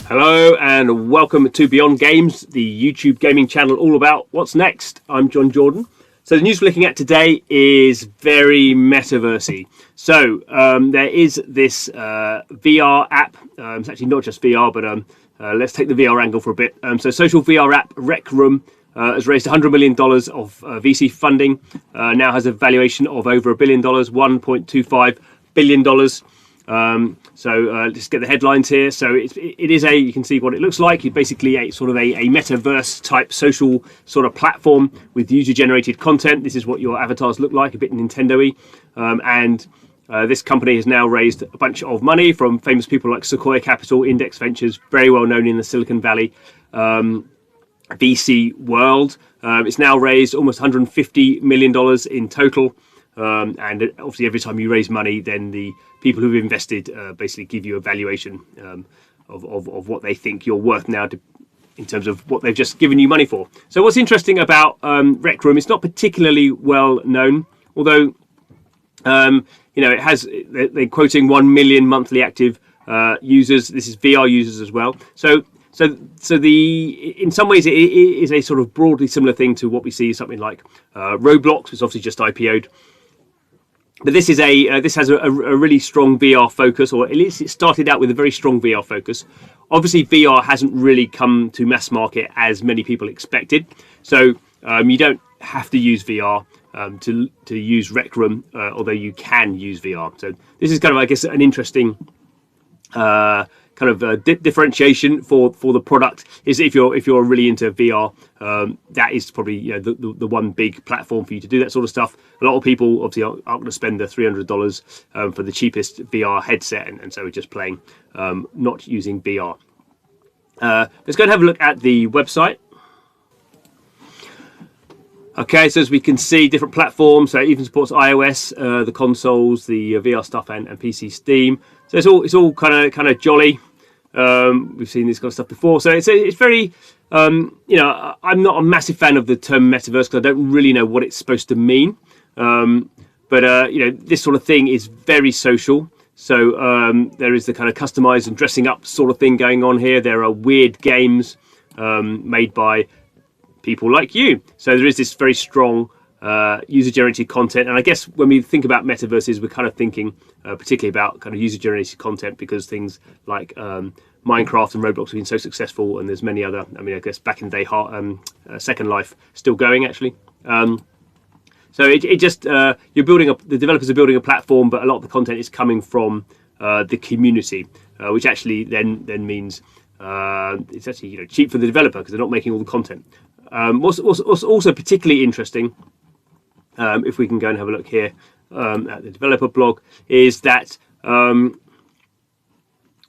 Hello and welcome to Beyond Games, the YouTube gaming channel all about what's next. I'm John Jordan. So the news we're looking at today is very metaversey. So there is this VR app. It's actually not just VR, but let's take the VR angle for a bit. So social VR app Rec Room has raised $100 million of VC funding. Now has a valuation of over $1 billion, $1.25 billion. So just get the headlines here. So it is you can see what it looks like. It's basically a sort of a metaverse type social sort of platform with user generated content. This is what your avatars look like, a bit Nintendo-y. This company has now raised a bunch of money from famous people like Sequoia Capital, Index Ventures, very well known in the Silicon Valley VC world. It's now raised almost $150 million in total. And obviously every time you raise money, then the people who've invested basically give you a valuation of what they think you're worth now in terms of what they've just given you money for. So what's interesting about Rec Room, it's not particularly well known, although it has, they're quoting 1 million monthly active users. This is VR users as well. So in some ways it is a sort of broadly similar thing to what we see something like Roblox, which is obviously just IPO'd. But this is this has a really strong VR focus, or at least it started out with a very strong VR focus. Obviously, VR hasn't really come to mass market as many people expected. So you don't have to use VR to use Rec Room, although you can use VR. So this is kind of, I guess, an interesting differentiation for the product. Is if you're really into VR, that is probably the one big platform for you to do that sort of stuff. A lot of people obviously aren't going to spend the $300 for the cheapest VR headset, and so we're just playing, not using VR. Let's go and have a look at the website. Okay, so as we can see, different platforms. So it even supports iOS, the consoles, the VR stuff, and PC Steam. So it's all kind of jolly. We've seen this kind of stuff before, so it's very I'm not a massive fan of the term metaverse because I don't really know what it's supposed to mean. But this sort of thing is very social. So there is the kind of customized and dressing up sort of thing going on here. There are weird games made by people like you. So there is this very strong user-generated content, and I guess when we think about metaverses, we're kind of thinking particularly about kind of user-generated content because things like Minecraft and Roblox have been so successful, and there's many other. I mean, I guess back in the day, Second Life still going actually. So it just you're building up. The developers are building a platform, but a lot of the content is coming from the community, which actually then means it's actually cheap for the developer because they're not making all the content. What's also particularly interesting, if we can go and have a look here at the developer blog, is that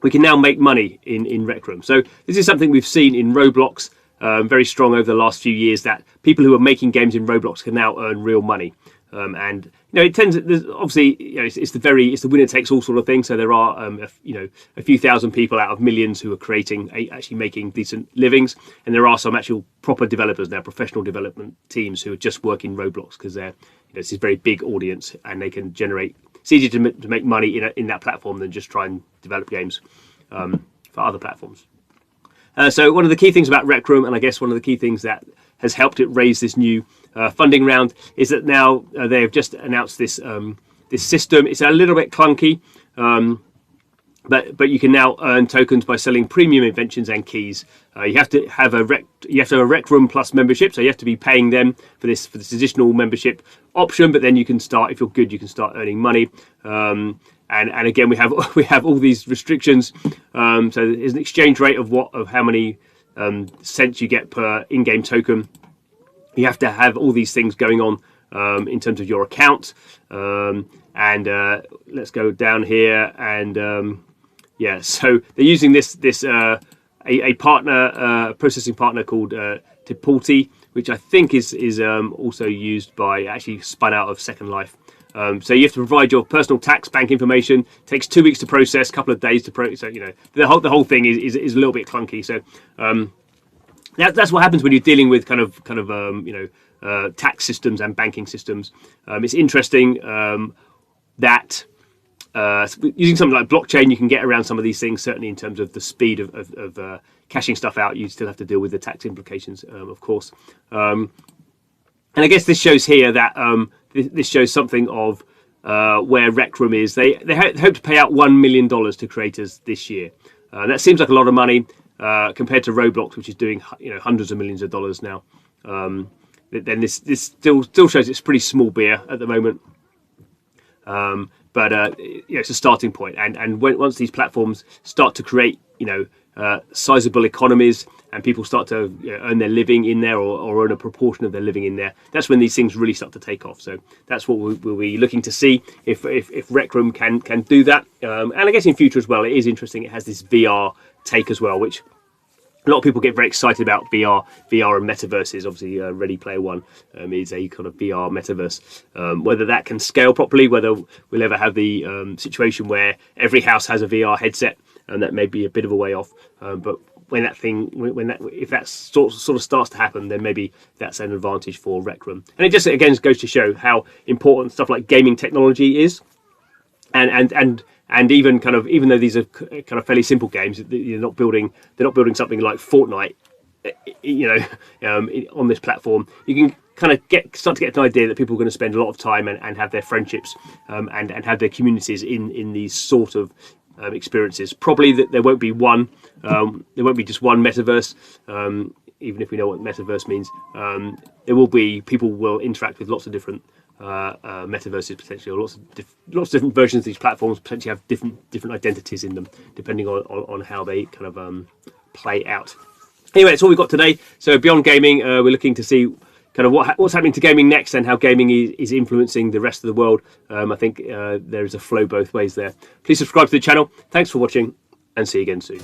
we can now make money in Rec Room. So this is something we've seen in Roblox very strong over the last few years, that people who are making games in Roblox can now earn real money. And it tends, obviously it's the winner takes all sort of thing. So there are a few thousand people out of millions who are actually making decent livings, and there are some actual proper developers now, professional development teams who are just working Roblox because they're it's this very big audience and they can generate. It's easier to make money in that platform than just try and develop games for other platforms. So one of the key things about Rec Room, and I guess one of the key things that has helped it raise this new funding round, is that now they have just announced this this system. It's a little bit clunky, but you can now earn tokens by selling premium inventions and keys. You have to have a Rec Room Plus membership, so you have to be paying them for this additional membership option. But then you can start, if you're good, you can start earning money. And again, we have all these restrictions. So there's an exchange rate of how many cents you get per in-game token. You have to have all these things going on in terms of your account. And let's go down here and so they're using this a partner processing partner called Tipalti, which I think is also used by, actually spun out of Second Life. So you have to provide your personal tax bank information. It takes 2 weeks to process, a couple of days to process. So the whole thing is a little bit clunky. So that's what happens when you're dealing with kind of tax systems and banking systems. It's interesting that using something like blockchain, you can get around some of these things. Certainly, in terms of the speed of cashing stuff out, you still have to deal with the tax implications, of course. And I guess this shows here that this shows something of where Rec Room is. They hope to pay out $1 million to creators this year. That seems like a lot of money compared to Roblox, which is doing hundreds of millions of dollars now. Then this still shows it's pretty small beer at the moment. But it's a starting point, and once these platforms start to create sizable economies, and people start to earn their living in there, or earn a proportion of their living in there, that's when these things really start to take off. So that's what we'll be looking to see if Rec Room can do that, and I guess in future as well. It is interesting. It has this VR take as well, which a lot of people get very excited about. VR and metaverses. Obviously, Ready Player One is a kind of VR metaverse. Whether that can scale properly, whether we'll ever have the situation where every house has a VR headset, and that may be a bit of a way off. But if that sort of starts to happen, then maybe that's an advantage for Rec Room. And it just again goes to show how important stuff like gaming technology is, and even though these are kind of fairly simple games, they're not building something like Fortnite, on this platform. You can kind of start to get an idea that people are going to spend a lot of time and have their friendships and have their communities in these sort of experiences. Probably that there won't be just one metaverse. Even if we know what metaverse means, people will interact with lots of different metaverses potentially, or lots of different versions of these platforms potentially have different identities in them, depending on how they kind of play out. Anyway, that's all we've got today. So beyond gaming, we're looking to see kind of what's happening to gaming next, and how gaming is influencing the rest of the world. I think there is a flow both ways there. Please subscribe to the channel. Thanks for watching, and see you again soon.